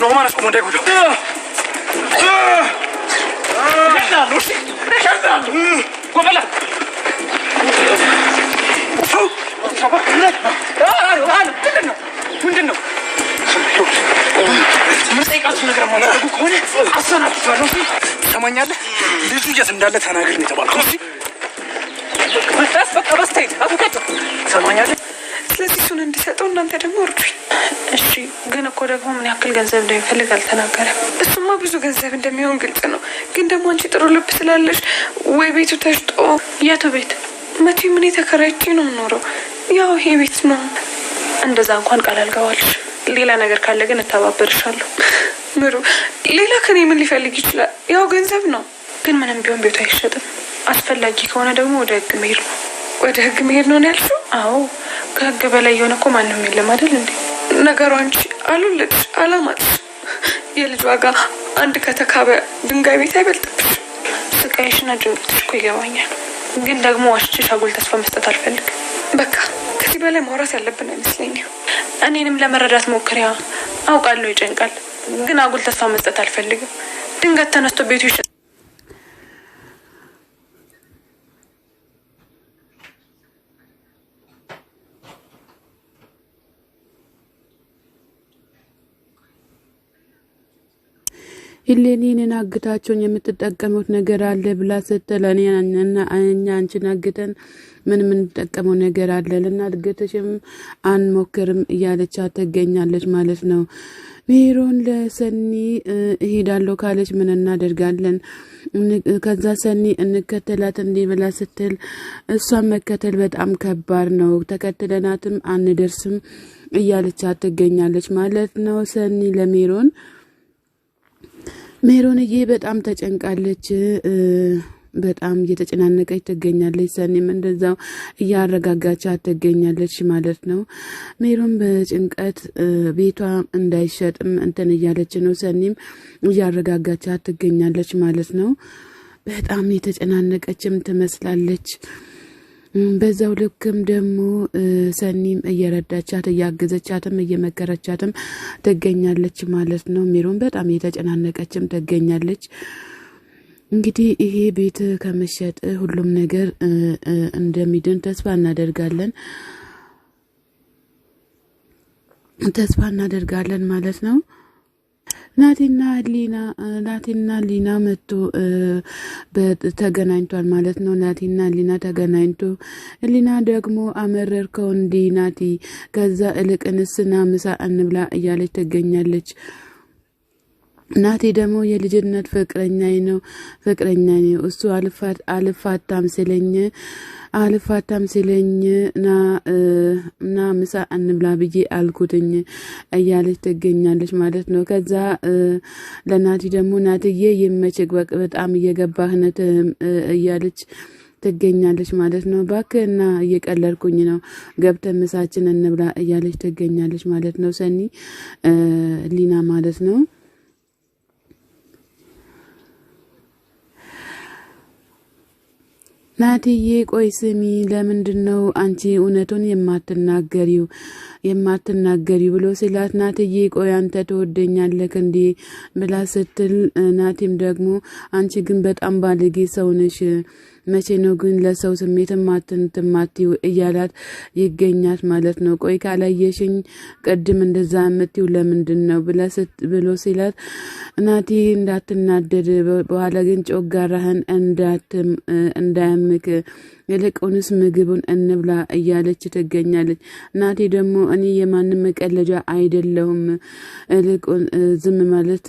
ኖማን እስኮ እንዳይ ጉዶ ሉሲ ከዛሉ ቆበላ ምንድነው ምን ጠይቃችሁ ነገር ማለት ከሆነ አሰናብታለሁ ሰማኛለህ ልጁ የት እንዳለ ተናገር ነው የተባልኩት በቃ በስቴት አትከቱ ሰማኛለህ ስለዚህ እሱን እንዲሰጠው እናንተ ደግሞ እርዱኝ እሺ ግን እኮ ደግሞ ምን ያክል ገንዘብ እንደሚፈልግ አልተናገረም እሱማ ብዙ ገንዘብ እንደሚሆን ግልጽ ነው ግን ደግሞ አንቺ ጥሩ ልብ ስላለሽ ወይ ቤቱ ተሽጦ ያቶ ቤት መቼ ምን የተከራይቼ ነው የምኖረው ያው ይሄ ቤት ነው እንደዛ እንኳን ቃል አልገባልሽ ሌላ ነገር ካለ ግን እተባበርሻለሁ ምሩ ሌላ ከኔ ምን ሊፈልግ ይችላል ያው ገንዘብ ነው ግን ምንም ቢሆን ቤቱ አይሸጥም አስፈላጊ ከሆነ ደግሞ ወደ ህግ መሄድ ነው ያልሽው አዎ ከህግ በላይ የሆነ እኮ ማንም የለም አይደል እንዴ ነገሩ አንቺ አሉልሽ አላማት የልጅ ዋጋ አንድ ከተካበ ድንጋይ ቤት አይበልጥብሽ ስቃይሽና ጭንቀትሽ እኮ ይገባኛል ግን ደግሞ ዋሽቼሽ አጉል ተስፋ መስጠት አልፈልግም በቃ ከዚህ በላይ ማውራት ያለብን አይመስለኝም እኔንም ለመረዳት ሞክሪያ አውቃለሁ ይጨንቃል ግን አጉል ተስፋ መስጠት አልፈልግም ድንገት ተነስቶ ቤቱ ኢሌኒን አግታቸውን የምትጠቀሙት ነገር አለ ብላ ስትል እኛ አንቺን አግተን ምን ተጠቀመው ነገር አለ ለናድገተሽም አንሞክርም እያለች ተገኛለች ማለት ነው ሜሮን ለሰኒ እሄዳለሁ ካለች ምን እናደርጋለን ከዛ ሰኒ እንከተላት እንዴ ብላ ስትል እሷን መከተል በጣም ከባድ ነው ተከተለናትም አንደርስም እያለች ተገኛለች ማለት ነው ሰኒ ለሜሮን ሜሮንዬ በጣም ተጨንቃለች በጣም እየተጨናነቀች ትገኛለች ሰኒም እንደዛው እያረጋጋቻት ትገኛለች ማለት ነው ሜሮን በጭንቀት ቤቷ እንዳይሸጥም እንትን እያለች ነው ሰኒም እያረጋጋቻት ትገኛለች ማለት ነው በጣም የተጨናነቀችም ትመስላለች በዛው ልክም ደግሞ ሰኒም እየረዳቻት እያገዘቻትም እየመከረቻትም ትገኛለች ማለት ነው ሜሮን በጣም የተጨናነቀችም ትገኛለች እንግዲህ ይሄ ቤት ከመሸጥ ሁሉም ነገር እንደሚድን ተስፋ እናደርጋለን ማለት ነው ናቲና ሊና መጥቶ ተገናኝቷል ማለት ነው ናቲና ሊና ተገናኝቶ ሊና ደግሞ አመረርከው እንዴ ናቲ ከዛ እልቅንስና ምሳ እንብላ እያለች ትገኛለች ናቲ ደግሞ የልጅነት ፍቅረኛዬ ነው እሱ አልፋታም ስለኝ ና ምሳ እንብላ ብዬ አልኩትኝ እያለች ትገኛለች ማለት ነው ከዛ ለናቲ ደግሞ ናትዬ ይመችክ በጣም እየገባህነት እያለች ትገኛለች ማለት ነው ባክና እየቀለልኩኝ ነው ገብተን ምሳችን እንብላ እያለች ትገኛለች ማለት ነው ሰኒ ሊና ማለት ነው ናቲዬ ቆይ ስሚ ለምንድነው አንቺ እውነቱን የማትናገሪው ብሎ ሲላት ናቲዬ ቆይ አንተ ተወደኛለህ እንዴ ብላ ስትል ናቲም ደግሞ አንቺ ግን በጣም ባለጌ ሰው ነሽ መቼ ነው ግን ለሰው ስሜት ማትንትማቲው እያላት ይገኛት ማለት ነው ቆይ ካላየሽኝ ቀድም እንደዛ አመቲው ለምንድነው ብሎ ሲላት ናቲ እንዳትናደድ በኋላ ግን ጮጋራህን እንዳያምክ ይልቁንስ ምግቡን እንብላ እያለች ትገኛለች ናቲ ደግሞ እኔ የማንም መቀለጃ አይደለሁም ይልቁን ዝም ማለት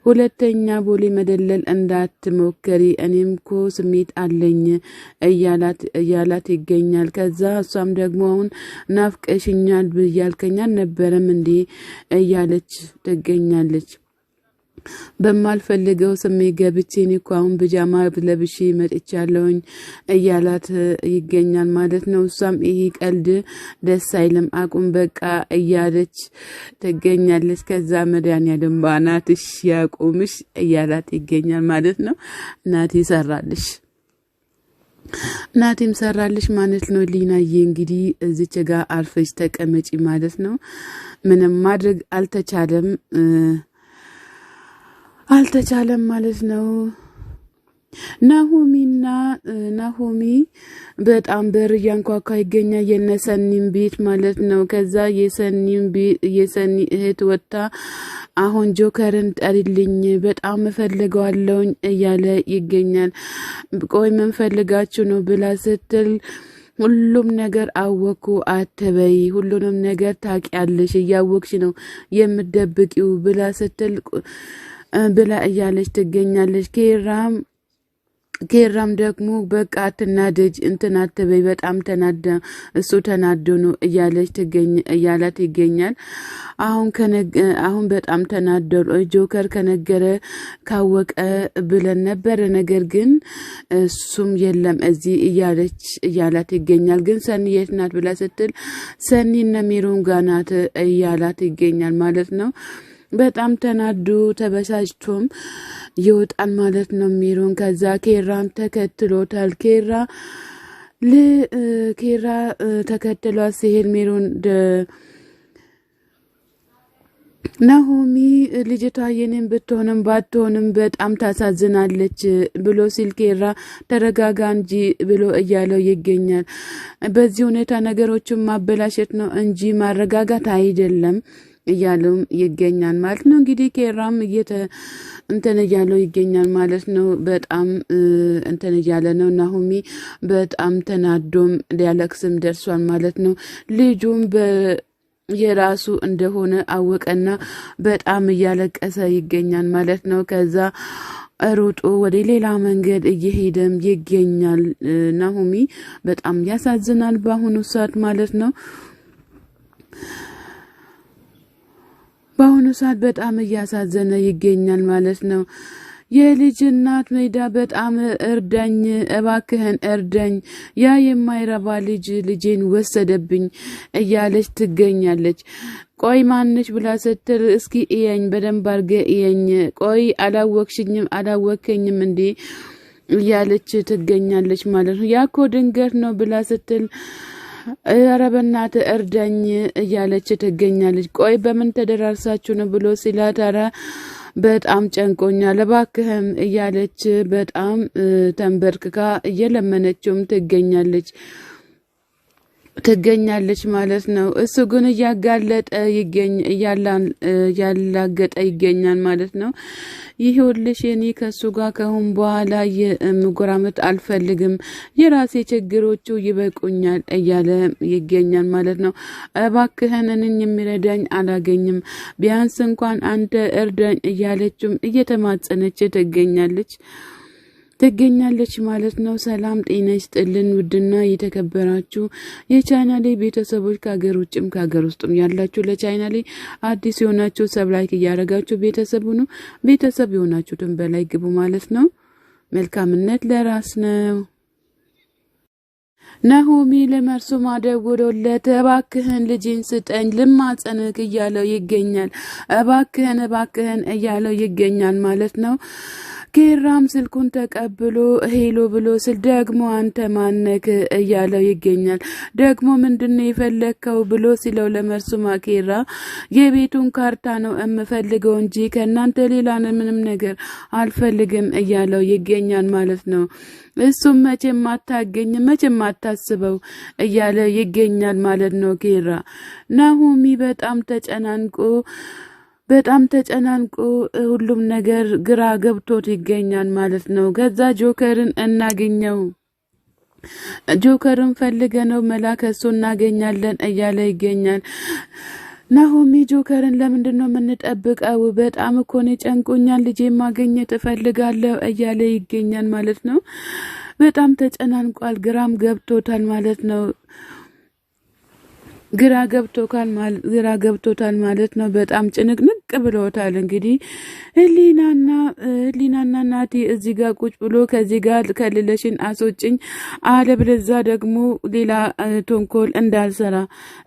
ሁለተኛ ቦሌ መደለል እንዳትሞክሪ እኔምኮ ስሜት አለኝ እያላት ይገኛል ከዛ እሷም ደግሞ አሁን ናፍቀሽኛል ብያልከኛል ነበርም እንዴ እያለች ትገኛለች በማልፈልገው ስሜት ገብቼ እኮ አሁን ቢጃማ ለብሼ መጥቻለሁኝ እያላት ይገኛል ማለት ነው እሷም ይሄ ቀልድ ደስ አይልም አቁም በቃ እያለች ትገኛለች ከዛ መድኃኒዓለም ባናትሽ ያቁምሽ እያላት ይገኛል ማለት ነው ናቲ ሰራልሽ ናቲም ሰራልሽ ማለት ነው። ሊናዬ እንግዲህ እዚች ጋር አርፈሽ ተቀመጪ ማለት ነው። ምንም ማድረግ አልተቻለም ማለት ነው። ናሆሚ በጣም በር እያንኳኳ ይገኛል። የነሰኒም ቤት ማለት ነው። ከዛ የሰኒ እህት ወጣ አሁን ጆከርን ጠሪልኝ በጣም እፈልገዋለሁ እያለ ይገኛል። ቆይ ምን ፈልጋችሁ ነው ብላ ስትል ሁሉም ነገር አወኩ አትበይ፣ ሁሉንም ነገር ታውቂያለሽ፣ እያወቅሽ ነው የምትደብቂው ብላ ስትል ብላ እያለች ትገኛለች። ኬራም ደግሞ በቃ አትናደጅ እንትን አትበይ በጣም እሱ ተናዶ ነው እያላት ይገኛል። አሁን በጣም ተናዶ ጆከር ከነገረ ካወቀ ብለን ነበር፣ ነገር ግን እሱም የለም እዚህ እያላት ይገኛል። ግን ሰኒ የት ናት ብላ ስትል ሰኒና ሜሮን ጋር ናት እያላት ይገኛል ማለት ነው። በጣም ተናዶ ተበሳጭቶም ይወጣል ማለት ነው ሜሮን። ከዛ ኬራን ተከትሎታል። ኬራ ተከትሏት ሲሄድ ሜሮን ናሆሚ ልጅቷ የኔን ብትሆንም ባትሆንም በጣም ታሳዝናለች ብሎ ሲል ኬራ ተረጋጋ እንጂ ብሎ እያለው ይገኛል። በዚህ ሁኔታ ነገሮችን ማበላሸት ነው እንጂ ማረጋጋት አይደለም እያለው ይገኛል ማለት ነው። እንግዲህ ኬራም እንትን እያለው ይገኛል ማለት ነው። በጣም እንትን እያለ ነው። ናሆሚ በጣም ተናዶም ሊያለቅስም ደርሷል ማለት ነው። ልጁም የራሱ እንደሆነ አወቀና በጣም እያለቀሰ ይገኛል ማለት ነው። ከዛ ሩጦ ወደ ሌላ መንገድ እየሄደም ይገኛል። ናሆሚ በጣም ያሳዝናል በአሁኑ ሰዓት ማለት ነው። በአሁኑ ሰዓት በጣም እያሳዘነ ይገኛል ማለት ነው። የልጅ እናት ሜዳ በጣም እርዳኝ፣ እባክህን እርዳኝ፣ ያ የማይረባ ልጄን ወሰደብኝ እያለች ትገኛለች። ቆይ ማንሽ ብላ ስትል እስኪ እየኝ በደንብ አርገ እየኝ፣ ቆይ አላወከኝም እንዴ እያለች ትገኛለች ማለት ነው። ያኮ ድንገት ነው ብላ ስትል ኧረ በእናትህ እርዳኝ እያለች ትገኛለች። ቆይ በምን ተደራርሳችሁ ነው ብሎ ሲላት ኧረ በጣም ጨንቆኛል እባክህም እያለች በጣም ተንበርክካ እየለመነችውም ትገኛለች ማለት ነው። እሱ ግን እያላገጠ ይገኛል ማለት ነው። ይሁንልሽ እኔ ከሱ ጋር ከሁን በኋላ የምጎራመት አልፈልግም፣ የራሴ ችግሮቹ ይበቁኛል እያለ ይገኛል ማለት ነው። እባክህን እኔን የሚረዳኝ አላገኝም፣ ቢያንስ እንኳን አንተ እርዳኝ እያለችም እየተማጸነች ትገኛለች ማለት ነው። ሰላም ጤና ይስጥልን ውድና የተከበራችሁ የቻናሌ ቤተሰቦች ከሀገር ውጭም ከሀገር ውስጥም ያላችሁ ለቻናሌ አዲስ የሆናችሁ ሰብስክራይብ እያደረጋችሁ ቤተሰብ የሆናችሁትን በላይ ግቡ ማለት ነው። መልካምነት ለራስ ነው። ናሆሚ ለመርሱ ማደውሎለት እባክህን ልጅን ስጠኝ ልማጸንክ እያለው ይገኛል። እባክህን እያለው ይገኛል ማለት ነው። ኬራም ስልኩን ተቀብሎ ሄሎ ብሎ ስል ደግሞ አንተ ማነክ እያለው ይገኛል። ደግሞ ምንድነው የፈለከው ብሎ ሲለው ለመርሱማ ኬራ የቤቱን ካርታ ነው የምፈልገው እንጂ ከናንተ ሌላ ምንም ነገር አልፈልግም እያለው ይገኛል ማለት ነው። እሱም መቼም አታገኝም መቼም አታስበው እያለ ይገኛል ማለት ነው። ኬራ ናሆሚ በጣም ተጨናንቆ ሁሉም ነገር ግራ ገብቶት ይገኛል ማለት ነው። ከዛ ጆከርን ፈልገነው መላከሱ እናገኛለን እያለ ይገኛል። ናሆሚ ጆከርን ለምንድነው የምንጠብቀው? በጣም እኮ ነው ጨንቆኛል፣ ልጄ ማግኘት እፈልጋለሁ እያለ ይገኛል ማለት ነው። በጣም ተጨናንቋል፣ ግራም ገብቶታል ማለት ነው። ግራ ገብቶታል ማለት ነው። በጣም ጭንቅንቅ ብሎታል። እንግዲህ ህሊናና ናቲ እዚህ ጋር ቁጭ ብሎ ከዚህ ጋር ከልለሽን አስወጭኝ አለበለዚያ ደግሞ ሌላ ተንኮል እንዳልሰራ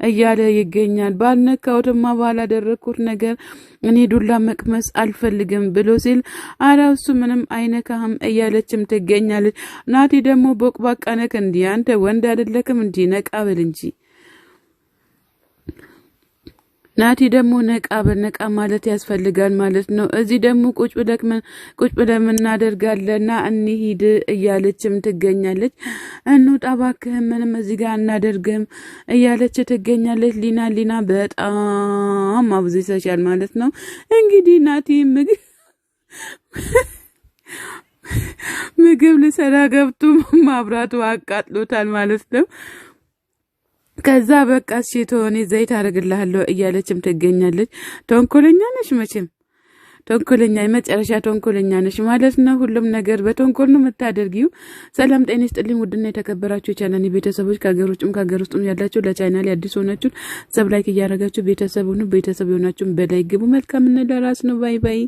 እያለ ይገኛል። ባልነካውትማ ባላደረኩት ነገር እኔ ዱላ መቅመስ አልፈልግም ብሎ ሲል አረ እሱ ምንም አይነካህም እያለችም ትገኛለች። ናቲ ደግሞ ቦቅባቃ ነክ እንዲ አንተ ወንድ አይደለክም እንዲ ነቃ በል እንጂ ናቲ ደግሞ ነቃ ማለት ያስፈልጋል ማለት ነው። እዚህ ደግሞ ቁጭ ብለን እናደርጋለና እንሂድ እያለችም ትገኛለች። እንውጣ እባክህ ምንም እዚህ ጋር እናደርግም እያለች ትገኛለች። ሊና በጣም አብዝተሻል ማለት ነው። እንግዲህ ናቲ ምግብ ልሰራ ገብቶ ማብራቱ አቃጥሎታል ማለት ነው። ከዛ በቃ እሺ ተሆነ ዘይት አደርግልሃለሁ እያለችም ትገኛለች። ተንኮለኛ ነሽ መቼም ተንኮለኛ የመጨረሻ ተንኮለኛ ነሽ ማለት ነው። ሁሉም ነገር በተንኮል ነው የምታደርጊው። ሰላም ጤና ይስጥልኝ ውድና የተከበራችሁ የቻናሌ ቤተሰቦች ከሀገር ውስጥም ያላችሁ ለቻናሌ አዲስ ሆናችሁ ሰብስክራይብ እያደረጋችሁ ቤተሰብ የሆናችሁ በላይ ግቡ። መልካም ለራስ ነው። ባይ ባይ።